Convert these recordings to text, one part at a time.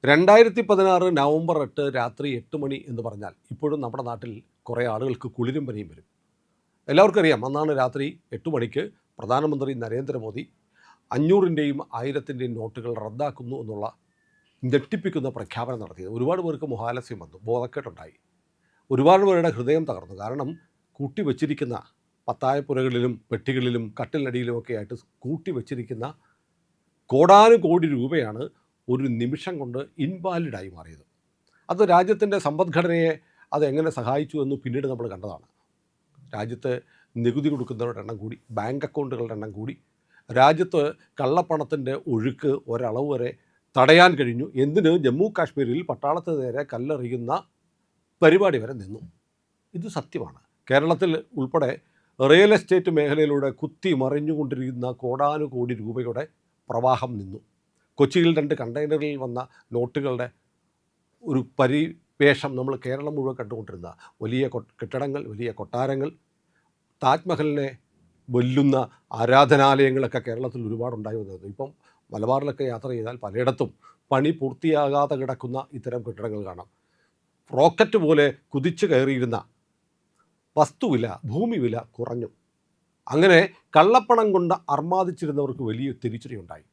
2016 November 8 രാത്രി 8 മണി എന്ന് പറഞ്ഞാൽ ഇപ്പോഴും നമ്മുടെ നാട്ടിൽ കുറേ ആളുകൾക്ക് കുളിരും പനിയും വരും. എല്ലാവർക്കും അറിയാം, അന്നാണ് രാത്രി 8 മണിക്ക് പ്രധാനമന്ത്രി നരേന്ദ്രമോദി 500ൻ്റെയും 1000ൻ്റെയും നോട്ടുകൾ റദ്ദാക്കുന്നു എന്നുള്ള ഞെട്ടിപ്പിക്കുന്ന പ്രഖ്യാപനം നടത്തിയത്. ഒരുപാട് പേർക്ക് മുഹാലസ്യം വന്നു, ബോധക്കേടുണ്ടായി. ഒരുപാട് പേരുടെ ഹൃദയം തകർന്നു. കാരണം കൂട്ടിവെച്ചിരിക്കുന്ന പത്തായപ്പുരകളിലും പെട്ടികളിലും കട്ടിലടിയിലുമൊക്കെ ആയിട്ട് കൂട്ടിവെച്ചിരിക്കുന്ന കോടാനുകോടി രൂപയാണ് ഒരു നിമിഷം കൊണ്ട് ഇൻവാലിഡായി മാറിയത്. അത് രാജ്യത്തിൻ്റെ സമ്പദ്ഘടനയെ അതെങ്ങനെ സഹായിച്ചു എന്ന് പിന്നീട് നമ്മൾ കണ്ടതാണ്. രാജ്യത്ത് നികുതി കൊടുക്കുന്നവരുടെ എണ്ണം കൂടി, ബാങ്ക് അക്കൗണ്ടുകളുടെ എണ്ണം കൂടി, രാജ്യത്ത് കള്ളപ്പണത്തിൻ്റെ ഒഴുക്ക് ഒരളവ് വരെ തടയാൻ കഴിഞ്ഞു. എന്തിന് ജമ്മു കാശ്മീരിൽ പട്ടാളത്തിന് നേരെ കല്ലെറിയുന്ന പരിപാടി വരെ നിന്നു. ഇത് സത്യമാണ്. കേരളത്തിൽ ഉൾപ്പെടെ റിയൽ എസ്റ്റേറ്റ് മേഖലയിലൂടെ കുത്തി മറിഞ്ഞുകൊണ്ടിരിക്കുന്ന കോടാനുകോടി രൂപയുടെ പ്രവാഹം നിന്നു. കൊച്ചിയിൽ 2 കണ്ടെയ്നറിൽ വന്ന നോട്ടുകളുടെ ഒരു പരിവേഷം നമ്മൾ കേരളം മുഴുവൻ കണ്ടുകൊണ്ടിരുന്ന വലിയ കെട്ടിടങ്ങൾ, വലിയ കൊട്ടാരങ്ങൾ, താജ്മഹലിനെ വെല്ലുന്ന ആരാധനാലയങ്ങളൊക്കെ കേരളത്തിൽ ഒരുപാടുണ്ടായി വന്നത്. ഇപ്പം മലബാറിലൊക്കെ യാത്ര ചെയ്താൽ പലയിടത്തും പണി പൂർത്തിയാകാതെ കിടക്കുന്ന ഇത്തരം കെട്ടിടങ്ങൾ കാണാം. റോക്കറ്റ് പോലെ കുതിച്ചു കയറിയിരുന്ന വസ്തുവില, ഭൂമി വില കുറഞ്ഞു. അങ്ങനെ കള്ളപ്പണം കൊണ്ട് അർമാദിച്ചിരുന്നവർക്ക് വലിയ തിരിച്ചടിയുണ്ടായി.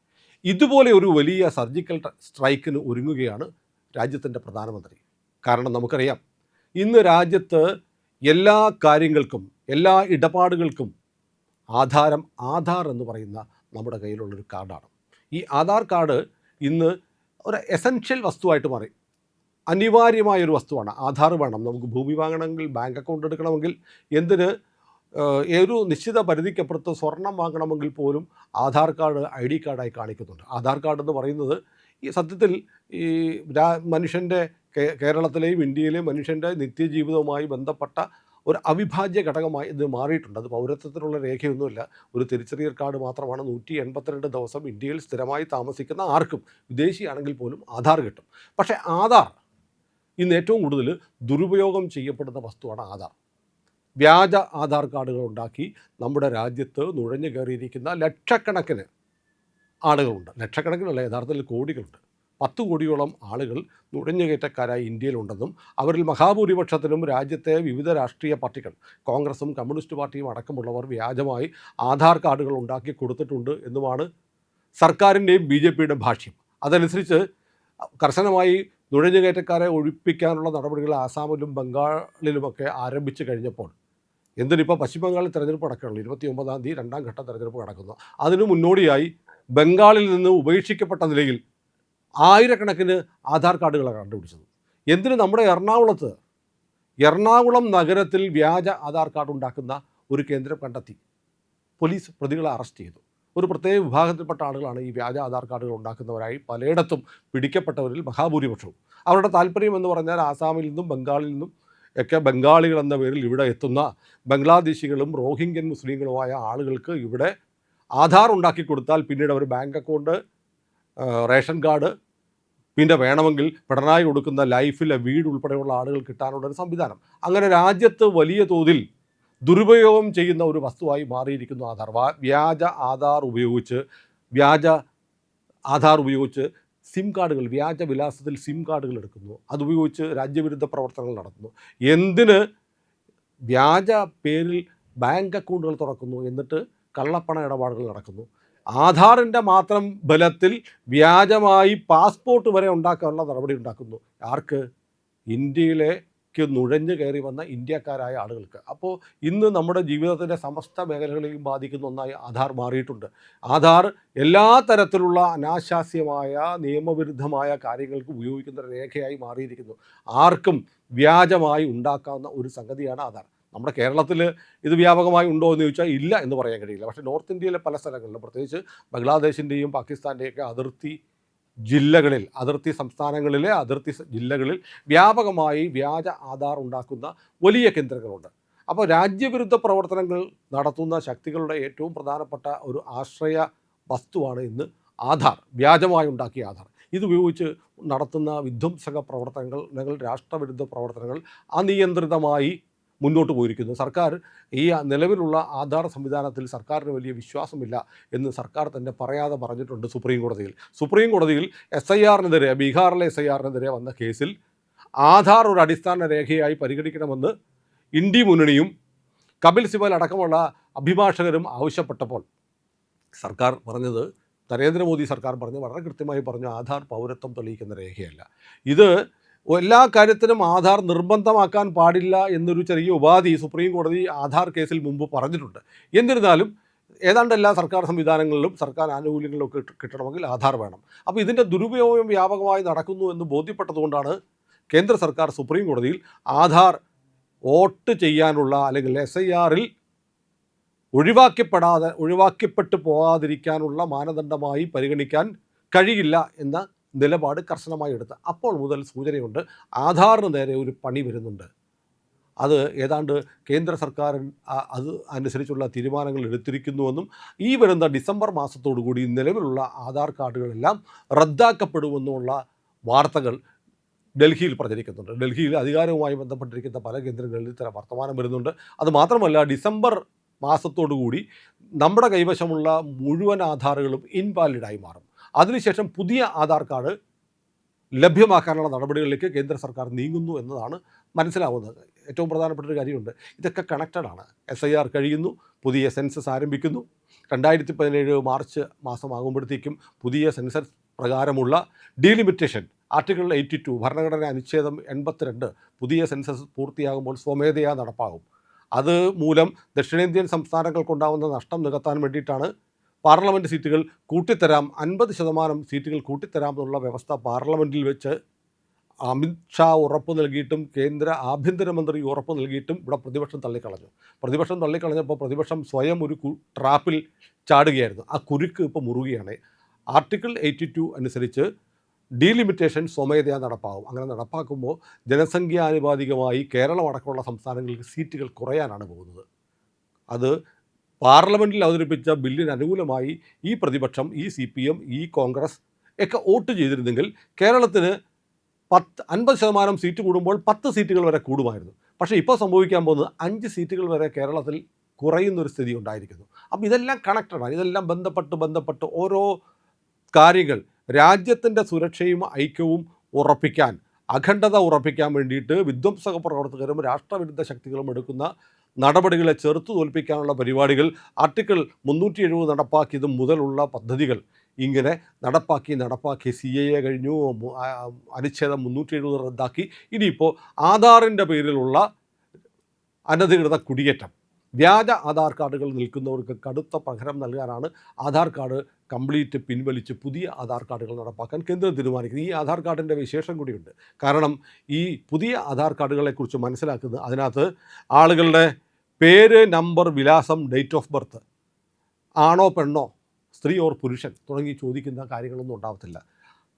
ഇതുപോലെ ഒരു വലിയ സർജിക്കൽ സ്ട്രൈക്കിന് ഒരുങ്ങുകയാണ് രാജ്യത്തിൻ്റെ പ്രധാനമന്ത്രി. കാരണം നമുക്കറിയാം, ഇന്ന് രാജ്യത്ത് എല്ലാ കാര്യങ്ങൾക്കും, എല്ലാ ഇടപാടുകൾക്കും ആധാർ എന്ന് പറയുന്ന നമ്മുടെ കയ്യിലുള്ളൊരു കാർഡാണ്. ഈ ആധാർ കാർഡ് ഇന്ന് ഒരു എസൻഷ്യൽ വസ്തുവായിട്ട് മാറി. അനിവാര്യമായൊരു വസ്തുവാണ്. ആധാർ വേണം. നമുക്ക് ഭൂമി വാങ്ങണമെങ്കിൽ, ബാങ്ക് അക്കൗണ്ട് എടുക്കണമെങ്കിൽ, എന്തിന് ഒരു നിശ്ചിത പരിധിക്കപ്പുറത്ത് സ്വർണം വാങ്ങണമെങ്കിൽ പോലും ആധാർ കാർഡ് ID കാർഡായി കാണിക്കുന്നുണ്ട്. ആധാർ കാർഡ് എന്ന് പറയുന്നത് ഈ സത്യത്തിൽ ഈ മനുഷ്യൻ്റെ കേരളത്തിലെയും ഇന്ത്യയിലെയും മനുഷ്യൻ്റെ നിത്യജീവിതവുമായി ബന്ധപ്പെട്ട ഒരു അവിഭാജ്യ ഘടകമായി ഇത് മാറിയിട്ടുണ്ട്. അത് പൗരത്വത്തിനുള്ള രേഖയൊന്നുമില്ല, ഒരു തിരിച്ചറിയൽ കാർഡ് മാത്രമാണ്. 182 ദിവസം ഇന്ത്യയിൽ സ്ഥിരമായി താമസിക്കുന്ന ആർക്കും, വിദേശിയാണെങ്കിൽ പോലും ആധാർ കിട്ടും. പക്ഷേ ആധാർ ഇന്ന് ഏറ്റവും കൂടുതൽ ദുരുപയോഗം ചെയ്യപ്പെടുന്ന വസ്തുവാണ് ആധാർ. വ്യാജ ആധാർ കാർഡുകൾ ഉണ്ടാക്കി നമ്മുടെ രാജ്യത്ത് നുഴഞ്ഞു കയറിയിരിക്കുന്ന ലക്ഷക്കണക്കിന് ആളുകളുണ്ട്. ലക്ഷക്കണക്കിനല്ല, യഥാർത്ഥത്തിൽ കോടികളുണ്ട്. 10 കോടിയോളം ആളുകൾ നുഴഞ്ഞുകയറ്റക്കാരായി ഇന്ത്യയിലുണ്ടെന്നും അവരിൽ മഹാഭൂരിപക്ഷത്തിനും രാജ്യത്തെ വിവിധ രാഷ്ട്രീയ പാർട്ടികൾ, കോൺഗ്രസും കമ്മ്യൂണിസ്റ്റ് പാർട്ടിയും അടക്കമുള്ളവർ വ്യാജമായി ആധാർ കാർഡുകൾ ഉണ്ടാക്കി കൊടുത്തിട്ടുണ്ട് എന്നുമാണ് സർക്കാരിൻ്റെയും BJPയുടെയും ഭാഷ്യം. അതനുസരിച്ച് കർശനമായി നുഴഞ്ഞുകയറ്റക്കാരെ ഒഴിപ്പിക്കാനുള്ള നടപടികൾ ആസാമിലും ബംഗാളിലുമൊക്കെ ആരംഭിച്ചു കഴിഞ്ഞപ്പോൾ, എന്തിനിപ്പോൾ പശ്ചിമ ബംഗാളിൽ തെരഞ്ഞെടുപ്പ് നടക്കുകയുള്ളൂ. 29-ാം തീയതി 2ാം ഘട്ട തെരഞ്ഞെടുപ്പ് നടക്കുന്നു. അതിനു മുന്നോടിയായി ബംഗാളിൽ നിന്ന് ഉപേക്ഷിക്കപ്പെട്ട നിലയിൽ ആയിരക്കണക്കിന് ആധാർ കാർഡുകളാണ് കണ്ടുപിടിച്ചത്. എന്തിന് നമ്മുടെ എറണാകുളം നഗരത്തിൽ വ്യാജ ആധാർ കാർഡ് ഉണ്ടാക്കുന്ന ഒരു കേന്ദ്രം കണ്ടെത്തി. പോലീസ് പ്രതികളെ അറസ്റ്റ് ചെയ്തു. ഒരു പ്രത്യേക വിഭാഗത്തിൽപ്പെട്ട ആളുകളാണ് ഈ വ്യാജ ആധാർ കാർഡുകൾ ഉണ്ടാക്കുന്നവരായി പലയിടത്തും പിടിക്കപ്പെട്ടവരിൽ മഹാഭൂരിപക്ഷവും. അവരുടെ താല്പര്യം എന്ന് പറഞ്ഞാൽ ആസാമിൽ നിന്നും ബംഗാളിൽ നിന്നും ഒക്കെ ബംഗാളികൾ എന്ന പേരിൽ ഇവിടെ എത്തുന്ന ബംഗ്ലാദേശികളും റോഹിംഗ്യൻ മുസ്ലിങ്ങളുമായ ആളുകൾക്ക് ഇവിടെ ആധാർ ഉണ്ടാക്കി കൊടുത്താൽ പിന്നീട് അവർ ബാങ്ക് അക്കൗണ്ട്, റേഷൻ കാർഡ്, പിന്നെ വേണമെങ്കിൽ പിണറായി കൊടുക്കുന്ന ലൈഫിലെ വീട് ഉൾപ്പെടെയുള്ള ആളുകൾ കിട്ടാനുള്ളൊരു സംവിധാനം. അങ്ങനെ രാജ്യത്ത് വലിയ തോതിൽ ദുരുപയോഗം ചെയ്യുന്ന ഒരു വസ്തുവായി മാറിയിരിക്കുന്നു ആധാർ. വ്യാജ ആധാർ ഉപയോഗിച്ച് സിം കാർഡുകൾ, വ്യാജ വിലാസത്തിൽ സിം കാർഡുകൾ എടുക്കുന്നു. അതുപയോഗിച്ച് രാജ്യവിരുദ്ധ പ്രവർത്തനങ്ങൾ നടത്തുന്നു. എന്തിന് വ്യാജ പേരിൽ ബാങ്ക് അക്കൗണ്ടുകൾ തുറക്കുന്നു, എന്നിട്ട് കള്ളപ്പണ ഇടപാടുകൾ നടക്കുന്നു. ആധാറിൻ്റെ മാത്രം ബലത്തിൽ വ്യാജമായി പാസ്പോർട്ട് വരെ ഉണ്ടാക്കാനുള്ള നടപടി ഉണ്ടാക്കുന്നു. ആർക്ക്? ഇന്ത്യയിലേക്ക് നുഴഞ്ഞു കയറി വന്ന ഇന്ത്യക്കാരായ ആളുകൾക്ക്. അപ്പോൾ ഇന്ന് നമ്മുടെ ജീവിതത്തിൻ്റെ സമസ്ത മേഖലകളെയും ബാധിക്കുന്ന ഒന്നായി ആധാർ മാറിയിട്ടുണ്ട്. ആധാർ എല്ലാ തരത്തിലുള്ള അനാശാസ്യമായ നിയമവിരുദ്ധമായ കാര്യങ്ങൾക്ക് ഉപയോഗിക്കുന്ന രേഖയായി മാറിയിരിക്കുന്നു. ആർക്കും വ്യാജമായി ഉണ്ടാക്കാവുന്ന ഒരു സംഗതിയാണ് ആധാർ. നമ്മുടെ കേരളത്തിൽ ഇത് വ്യാപകമായി ഉണ്ടോ എന്ന് ചോദിച്ചാൽ ഇല്ല എന്ന് പറയാൻ കഴിയില്ല. പക്ഷേ നോർത്ത് ഇന്ത്യയിലെ പല സ്ഥലങ്ങളിലും, പ്രത്യേകിച്ച് ബംഗ്ലാദേശിൻ്റെയും പാകിസ്ഥാൻ്റെയൊക്കെ അതിർത്തി സംസ്ഥാനങ്ങളിലെ അതിർത്തി ജില്ലകളിൽ വ്യാപകമായി വ്യാജ ആധാർ ഉണ്ടാക്കുന്ന വലിയ കേന്ദ്രങ്ങളുണ്ട്. അപ്പോൾ രാജ്യവിരുദ്ധ പ്രവർത്തനങ്ങൾ നടത്തുന്ന ശക്തികളുടെ ഏറ്റവും പ്രധാനപ്പെട്ട ഒരു ആശ്രയ വസ്തുവാണ് ഇന്ന് ആധാർ, വ്യാജമായി ഉണ്ടാക്കിയ ആധാർ. ഇതുപയോഗിച്ച് നടത്തുന്ന വിധ്വംസക പ്രവർത്തനങ്ങൾ, രാഷ്ട്രവിരുദ്ധ പ്രവർത്തനങ്ങൾ അനിയന്ത്രിതമായി മുന്നോട്ട് പോയിരിക്കുന്നത്. സർക്കാർ ഈ നിലവിലുള്ള ആധാർ സംവിധാനത്തിൽ സർക്കാരിന് വലിയ വിശ്വാസമില്ല എന്ന് സർക്കാർ തന്നെ പറയാതെ പറഞ്ഞിട്ടുണ്ട് സുപ്രീം കോടതിയിൽ. സുപ്രീം കോടതിയിൽ SIRനെതിരെ, ബീഹാറിലെ SIRനെതിരെ വന്ന കേസിൽ ആധാർ ഒരു അടിസ്ഥാന രേഖയായി പരിഗണിക്കണമെന്ന് ഇന്ത്യ മുന്നണിയും കപിൽ സിബൽ അടക്കമുള്ള അഭിഭാഷകരും ആവശ്യപ്പെട്ടപ്പോൾ സർക്കാർ പറഞ്ഞത്, നരേന്ദ്രമോദി സർക്കാർ പറഞ്ഞു, വളരെ കൃത്യമായി പറഞ്ഞു, ആധാർ പൗരത്വം തെളിയിക്കുന്ന രേഖയല്ല. ഇത് എല്ലാ കാര്യത്തിനും ആധാർ നിർബന്ധമാക്കാൻ പാടില്ല എന്നൊരു ചെറിയ ഉപാധി സുപ്രീം കോടതി ആധാർ കേസിൽ മുമ്പ് പറഞ്ഞിട്ടുണ്ട്. എന്നിരുന്നാലും ഏതാണ്ട് എല്ലാ സർക്കാർ സംവിധാനങ്ങളിലും സർക്കാർ ആനുകൂല്യങ്ങളിലും ഒക്കെ കിട്ടണമെങ്കിൽ ആധാർ വേണം. അപ്പോൾ ഇതിൻ്റെ ദുരുപയോഗം വ്യാപകമായി നടക്കുന്നു എന്ന് ബോധ്യപ്പെട്ടതുകൊണ്ടാണ് കേന്ദ്ര സർക്കാർ സുപ്രീം കോടതിയിൽ ആധാർ വോട്ട് ചെയ്യാനുള്ള അല്ലെങ്കിൽ SIRൽ ഒഴിവാക്കപ്പെട്ടു പോകാതിരിക്കാനുള്ള മാനദണ്ഡമായി പരിഗണിക്കാൻ കഴിയില്ല എന്ന നിലപാട് കർശനമായി എടുത്ത്. അപ്പോൾ മുതൽ സൂചനയുണ്ട് ആധാറിന് നേരെ ഒരു പണി വരുന്നുണ്ട്. അത് ഏതാണ്ട് കേന്ദ്ര സർക്കാർ അത് അനുസരിച്ചുള്ള തീരുമാനങ്ങൾ എടുത്തിരിക്കുന്നുവെന്നും ഈ വരുന്ന ഡിസംബർ മാസത്തോടുകൂടി നിലവിലുള്ള ആധാർ കാർഡുകളെല്ലാം റദ്ദാക്കപ്പെടുമെന്നുള്ള വാർത്തകൾ ഡൽഹിയിൽ പ്രചരിക്കുന്നുണ്ട്. ഡൽഹിയിൽ അധികാരവുമായി ബന്ധപ്പെട്ടിരിക്കുന്ന പല കേന്ദ്രങ്ങളിൽ ഇത്തരം വർത്തമാനം വരുന്നുണ്ട്. അതുമാത്രമല്ല, ഡിസംബർ മാസത്തോടുകൂടി നമ്മുടെ കൈവശമുള്ള മുഴുവൻ ആധാറുകളും ഇൻവാലിഡായി മാറും. അതിനുശേഷം പുതിയ ആധാർ കാർഡ് ലഭ്യമാക്കാനുള്ള നടപടികളിലേക്ക് കേന്ദ്ര സർക്കാർ നീങ്ങുന്നു എന്നതാണ് മനസ്സിലാവുന്നത്. ഏറ്റവും പ്രധാനപ്പെട്ട ഒരു കാര്യമുണ്ട്, ഇതൊക്കെ കണക്റ്റഡാണ്. SIR കഴിയുന്നു, പുതിയ സെൻസസ് ആരംഭിക്കുന്നു. 2017 മാർച്ച് മാസമാകുമ്പോഴത്തേക്കും പുതിയ സെൻസസ് പ്രകാരമുള്ള ഡീലിമിറ്റേഷൻ ആർട്ടിക്കിൾ 82 ഭരണഘടന അനുച്ഛേദം 82 പുതിയ സെൻസസ് പൂർത്തിയാകുമ്പോൾ സ്വമേധയാ നടപ്പാകും. അത് മൂലം ദക്ഷിണേന്ത്യൻ സംസ്ഥാനങ്ങൾക്കുണ്ടാകുന്ന നഷ്ടം നികത്താൻ വേണ്ടിയിട്ടാണ് പാർലമെൻറ്റ് സീറ്റുകൾ കൂട്ടിത്തരാം, 50% സീറ്റുകൾ കൂട്ടിത്തരാം എന്നുള്ള വ്യവസ്ഥ പാർലമെൻറ്റിൽ വെച്ച് അമിത് ഷാ ഉറപ്പ് നൽകിയിട്ടും കേന്ദ്ര ആഭ്യന്തരമന്ത്രി ഉറപ്പ് നൽകിയിട്ടും ഇവിടെ പ്രതിപക്ഷം തള്ളിക്കളഞ്ഞപ്പോൾ പ്രതിപക്ഷം സ്വയം ഒരു ട്രാപ്പിൽ ചാടുകയായിരുന്നു. ആ കുരുക്ക് ഇപ്പോൾ മുറുകയാണ്. ആർട്ടിക്കിൾ 82 അനുസരിച്ച് ഡീലിമിറ്റേഷൻ സ്വമേധയാ നടപ്പാകും. അങ്ങനെ നടപ്പാക്കുമ്പോൾ ജനസംഖ്യാനുപാതികമായി കേരളം അടക്കമുള്ള സംസ്ഥാനങ്ങൾക്ക് സീറ്റുകൾ കുറയാനാണ് പോകുന്നത്. അത് പാർലമെൻറ്റിൽ അവതരിപ്പിച്ച ബില്ലിന് അനുകൂലമായി ഈ പ്രതിപക്ഷം, ഈ CPM, ഈ കോൺഗ്രസ് ഒക്കെ വോട്ട് ചെയ്തിരുന്നെങ്കിൽ കേരളത്തിന് 50% സീറ്റ് കൂടുമ്പോൾ 10 സീറ്റുകൾ വരെ കൂടുമായിരുന്നു. പക്ഷേ ഇപ്പോൾ സംഭവിക്കാൻ പോകുന്നത് 5 സീറ്റുകൾ വരെ കേരളത്തിൽ കുറയുന്നൊരു സ്ഥിതി ഉണ്ടായിരിക്കുന്നു. അപ്പോൾ ഇതെല്ലാം കണക്റ്റഡാണ്. ഇതെല്ലാം ബന്ധപ്പെട്ട് ഓരോ കാര്യങ്ങൾ രാജ്യത്തിൻ്റെ സുരക്ഷയും ഐക്യവും ഉറപ്പിക്കാൻ, അഖണ്ഡത ഉറപ്പിക്കാൻ വേണ്ടിയിട്ട് വിധ്വംസക പ്രവർത്തകരും രാഷ്ട്രവിരുദ്ധ ശക്തികളും എടുക്കുന്ന നടപടികളെ ചെറുത്തു തോൽപ്പിക്കാനുള്ള പരിപാടികൾ ആർട്ടിക്കിൾ 370 നടപ്പാക്കിയത് മുതലുള്ള പദ്ധതികൾ ഇങ്ങനെ നടപ്പാക്കി CAA കഴിഞ്ഞു, അനുച്ഛേദം 370 റദ്ദാക്കി. ഇനിയിപ്പോൾ ആധാറിൻ്റെ പേരിലുള്ള അനധികൃത കുടിയേറ്റം, വ്യാജ ആധാർ കാർഡുകൾ നിൽക്കുന്നവർക്ക് കടുത്ത പകരം നൽകാനാണ് ആധാർ കാർഡ് കംപ്ലീറ്റ് പിൻവലിച്ച് പുതിയ ആധാർ കാർഡുകൾ നടപ്പാക്കാൻ കേന്ദ്രം തീരുമാനിക്കുന്നത്. ഈ ആധാർ കാർഡിൻ്റെ വിശേഷം കൂടിയുണ്ട്. കാരണം ഈ പുതിയ ആധാർ കാർഡുകളെക്കുറിച്ച് മനസ്സിലാക്കുന്നത് അതിനകത്ത് ആളുകളുടെ പേര്, നമ്പർ, വിലാസം, ഡേറ്റ് ഓഫ് ബർത്ത്, ആണോ പെണ്ണോ, സ്ത്രീ ഓർ പുരുഷൻ തുടങ്ങി ചോദിക്കുന്ന കാര്യങ്ങളൊന്നും ഉണ്ടാകത്തില്ല.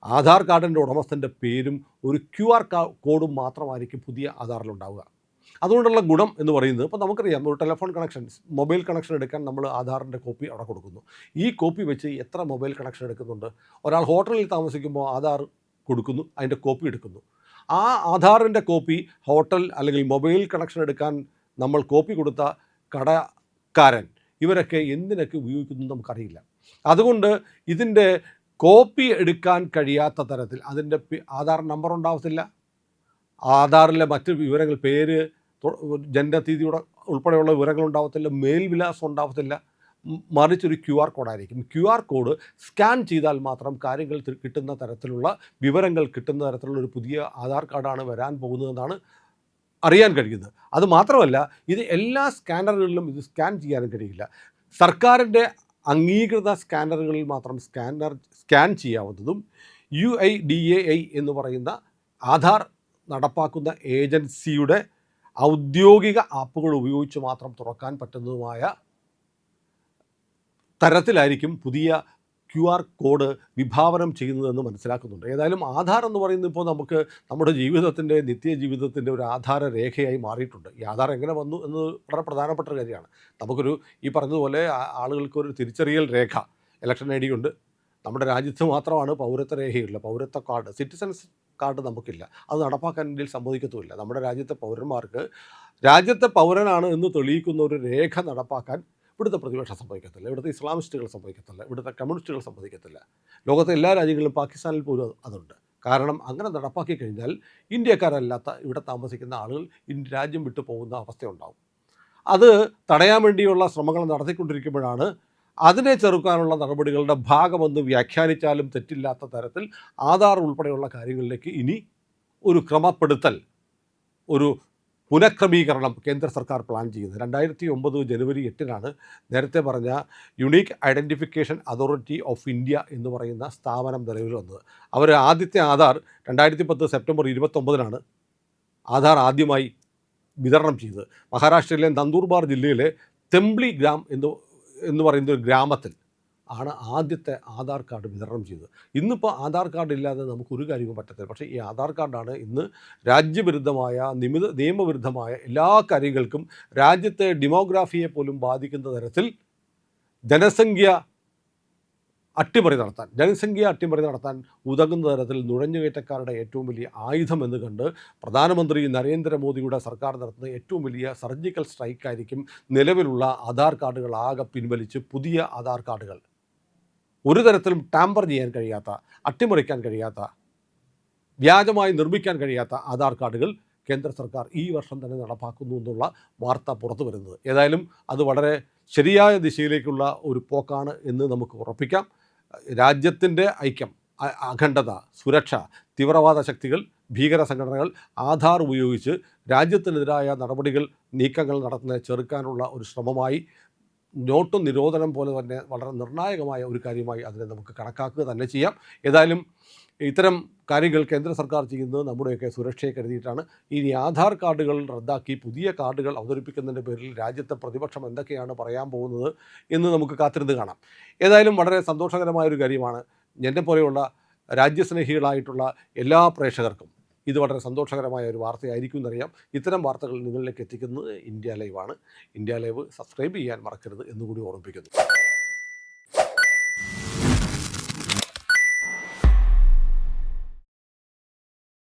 ആധാർ കാർഡിൻ്റെ ഉടമസ്ഥൻ്റെ പേരും ഒരു QR കോഡും മാത്രമായിരിക്കും പുതിയ ആധാറിലുണ്ടാവുക. അതുകൊണ്ടുള്ള ഗുണം എന്ന് പറയുന്നത്, ഇപ്പോൾ നമുക്കറിയാം, ഒരു ടെലിഫോൺ കണക്ഷൻ, മൊബൈൽ കണക്ഷൻ എടുക്കാൻ നമ്മൾ ആധാറിൻ്റെ കോപ്പി അവിടെ കൊടുക്കുന്നു. ഈ കോപ്പി വെച്ച് എത്ര മൊബൈൽ കണക്ഷൻ എടുക്കുന്നുണ്ട്? ഒരാൾ ഹോട്ടലിൽ താമസിക്കുമ്പോൾ ആധാർ കൊടുക്കുന്നു, അതിൻ്റെ കോപ്പി എടുക്കുന്നു. ആ ആധാറിൻ്റെ കോപ്പി ഹോട്ടൽ അല്ലെങ്കിൽ മൊബൈൽ കണക്ഷൻ എടുക്കാൻ നമ്മൾ കോപ്പി കൊടുത്ത കടക്കാരൻ ഇവരൊക്കെ എന്തിനൊക്കെ ഉപയോഗിക്കുന്നു നമുക്കറിയില്ല. അതുകൊണ്ട് ഇതിൻ്റെ കോപ്പി എടുക്കാൻ കഴിയാത്ത തരത്തിൽ അതിൻ്റെ ആധാർ നമ്പർ ഉണ്ടാവത്തില്ല, ആധാറിലെ മറ്റ് വിവരങ്ങൾ, പേര്, ജനനത്തീയതിയുടെ ഉൾപ്പെടെയുള്ള വിവരങ്ങൾ ഉണ്ടാവത്തില്ല, മേൽവിലാസം ഉണ്ടാവത്തില്ല, മറിച്ചൊരു QR കോഡായിരിക്കും. QR കോഡ് സ്കാൻ ചെയ്താൽ മാത്രം കാര്യങ്ങൾ കിട്ടുന്ന തരത്തിലുള്ള വിവരങ്ങൾ കിട്ടുന്ന തരത്തിലുള്ള ഒരു പുതിയ ആധാർ കാർഡാണ് വരാൻ പോകുന്നതെന്നാണ് അറിയാൻ കഴിയുന്നത്. അതുമാത്രമല്ല, ഇത് എല്ലാ സ്കാനറുകളിലും ഇത് സ്കാൻ ചെയ്യാനും കഴിയില്ല. സർക്കാരിൻ്റെ അംഗീകൃത സ്കാനറുകളിൽ മാത്രം സ്കാൻ ചെയ്യാവുന്നതും UIDAI എന്ന് പറയുന്ന ആധാർ നടപ്പാക്കുന്ന ഏജൻസിയുടെ ഔദ്യോഗിക ആപ്പുകൾ ഉപയോഗിച്ച് മാത്രം തുറക്കാൻ പറ്റുന്നതുമായ തരത്തിലായിരിക്കും പുതിയ QR കോഡ് വിഭാവനം ചെയ്യുന്നതെന്ന് മനസ്സിലാക്കുന്നുണ്ട്. ഏതായാലും ആധാർ എന്ന് പറയുന്നത് ഇപ്പോൾ നമുക്ക് നമ്മുടെ ജീവിതത്തിൻ്റെ, നിത്യജീവിതത്തിൻ്റെ ഒരു ആധാര രേഖയായി മാറിയിട്ടുണ്ട്. ഈ ആധാർ എങ്ങനെ വന്നു എന്നത് വളരെ പ്രധാനപ്പെട്ട ഒരു കാര്യമാണ്. നമുക്കൊരു ഈ പറഞ്ഞതുപോലെ ആളുകൾക്കൊരു തിരിച്ചറിയൽ രേഖ, ഇലക്ഷൻ ID ഉണ്ട്. നമ്മുടെ രാജ്യത്ത് മാത്രമാണ് പൗരത്വ രേഖയുള്ള പൗരത്വ കാർഡ്, സിറ്റിസൺസ് കാർഡ് നമുക്കില്ല. അത് നടപ്പാക്കാൻ ഇന്ത്യയിൽ സമ്മതിക്കത്തുമില്ല. നമ്മുടെ രാജ്യത്തെ പൗരന്മാർക്ക് രാജ്യത്തെ പൗരനാണ് എന്ന് തെളിയിക്കുന്ന ഒരു രേഖ നടപ്പാക്കാൻ ഇവിടുത്തെ പ്രതിപക്ഷം സമ്മതിക്കത്തില്ല, ഇവിടുത്തെ ഇസ്ലാമിസ്റ്റുകൾ സമ്മതിക്കത്തില്ല, ഇവിടുത്തെ കമ്മ്യൂണിസ്റ്റുകൾ സമ്മതിക്കത്തില്ല. ലോകത്തെ എല്ലാ രാജ്യങ്ങളിലും പാകിസ്ഥാനിൽ പോലും അതുണ്ട്. കാരണം അങ്ങനെ നടപ്പാക്കി കഴിഞ്ഞാൽ ഇന്ത്യക്കാരല്ലാത്ത ഇവിടെ താമസിക്കുന്ന ആളുകൾ രാജ്യം വിട്ടു പോകുന്ന അവസ്ഥയുണ്ടാകും. അത് തടയാൻ വേണ്ടിയുള്ള ശ്രമങ്ങൾ നടത്തിക്കൊണ്ടിരിക്കുമ്പോഴാണ് അതിനെ ചെറുക്കാനുള്ള നടപടികളുടെ ഭാഗമെന്ന് വ്യാഖ്യാനിച്ചാലും തെറ്റില്ലാത്ത തരത്തിൽ ആധാർ ഉൾപ്പെടെയുള്ള കാര്യങ്ങളിലേക്ക് ഇനി ഒരു ക്രമപ്പെടുത്തൽ, ഒരു പുനഃക്രമീകരണം കേന്ദ്ര സർക്കാർ പ്ലാൻ ചെയ്യുന്നത്. 2009 ജനുവരി 8 നേരത്തെ പറഞ്ഞ unique identification authority of India എന്ന് പറയുന്ന സ്ഥാപനം നിലവിൽ വന്നത്. അവർ ആദ്യത്തെ ആധാർ 2010 സെപ്റ്റംബർ 29 ആധാർ ആദ്യമായി വിതരണം ചെയ്തത്. മഹാരാഷ്ട്രയിലെ നന്ദൂർബാർ ജില്ലയിലെ തെംബ്ലി ഗ്രാം എന്ന് പറയുന്ന ഒരു ഗ്രാമത്തിൽ ആണ് ആദ്യത്തെ ആധാർ കാർഡ് വിതരണം ചെയ്തത്. ഇന്നിപ്പോൾ ആധാർ കാർഡ് ഇല്ലാതെ നമുക്കൊരു കാര്യവും പറ്റത്തില്ല. പക്ഷേ ഈ ആധാർ കാർഡാണ് ഇന്ന് രാജ്യവിരുദ്ധമായ നിയമവിരുദ്ധമായ എല്ലാ കാര്യങ്ങൾക്കും രാജ്യത്തെ ഡെമോഗ്രാഫിയെ പോലും ബാധിക്കുന്ന തരത്തിൽ ജനസംഖ്യ അട്ടിമറി നടത്താൻ ഉതകുന്ന തരത്തിൽ നുഴഞ്ഞുകയറ്റക്കാരുടെ ഏറ്റവും വലിയ ആയുധം എന്ന് കണ്ട് പ്രധാനമന്ത്രി നരേന്ദ്രമോദിയുടെ സർക്കാർ നടത്തുന്ന ഏറ്റവും വലിയ സർജിക്കൽ സ്ട്രൈക്കായിരിക്കും നിലവിലുള്ള ആധാർ കാർഡുകൾ ആകെ പിൻവലിച്ച് പുതിയ ആധാർ കാർഡുകൾ, ഒരു തരത്തിലും ടാമ്പർ ചെയ്യാൻ കഴിയാത്ത, അട്ടിമറിക്കാൻ കഴിയാത്ത, വ്യാജമായി നിർമ്മിക്കാൻ കഴിയാത്ത ആധാർ കാർഡുകൾ കേന്ദ്ര സർക്കാർ ഈ വർഷം തന്നെ നടപ്പാക്കുന്നു എന്നുള്ള വാർത്ത പുറത്തു വരുന്നത്. ഏതായാലും അത് വളരെ ശരിയായ ദിശയിലേക്കുള്ള ഒരു പോക്കാണ് എന്ന് നമുക്ക് ഉറപ്പിക്കാം. രാജ്യത്തിൻ്റെ ഐക്യം, അഖണ്ഡത, സുരക്ഷ, തീവ്രവാദ ശക്തികൾ, ഭീകര സംഘടനകൾ ആധാർ ഉപയോഗിച്ച് രാജ്യത്തിനെതിരായ നീക്കങ്ങൾ നടത്തുന്ന ചെറുക്കാനുള്ള ഒരു ശ്രമമായി, നോട്ട് നിരോധനം പോലെ തന്നെ വളരെ നിർണായകമായ ഒരു കാര്യമായി അതിനെ നമുക്ക് കണക്കാക്കുക തന്നെ ചെയ്യാം. ഏതായാലും ഇത്തരം കാര്യങ്ങൾ കേന്ദ്ര സർക്കാർ ചെയ്യുന്നത് നമ്മുടെയൊക്കെ സുരക്ഷയെ കരുതിയിട്ടാണ്. ഇനി ആധാർ കാർഡുകൾ റദ്ദാക്കി പുതിയ കാർഡുകൾ അവതരിപ്പിക്കുന്നതിൻ്റെ പേരിൽ രാജ്യത്തെ പ്രതിപക്ഷം എന്തൊക്കെയാണ് പറയാൻ പോകുന്നത് എന്ന് നമുക്ക് കാത്തിരുന്ന് കാണാം. ഏതായാലും വളരെ സന്തോഷകരമായൊരു കാര്യമാണ്. എന്നെപ്പോലെയുള്ള രാജ്യസ്നേഹികളായിട്ടുള്ള എല്ലാ പ്രേക്ഷകർക്കും ഇത് വളരെ സന്തോഷകരമായ ഒരു വാർത്തയായിരിക്കും എന്നറിയാം. ഇത്തരം വാർത്തകൾ നിങ്ങളിലേക്ക് എത്തിക്കുന്നത് ഇന്ത്യ ലൈവാണ്. ഇന്ത്യ ലൈവ് സബ്സ്ക്രൈബ് ചെയ്യാൻ മറക്കരുത് എന്നുകൂടി ഓർമ്മിപ്പിക്കുന്നു.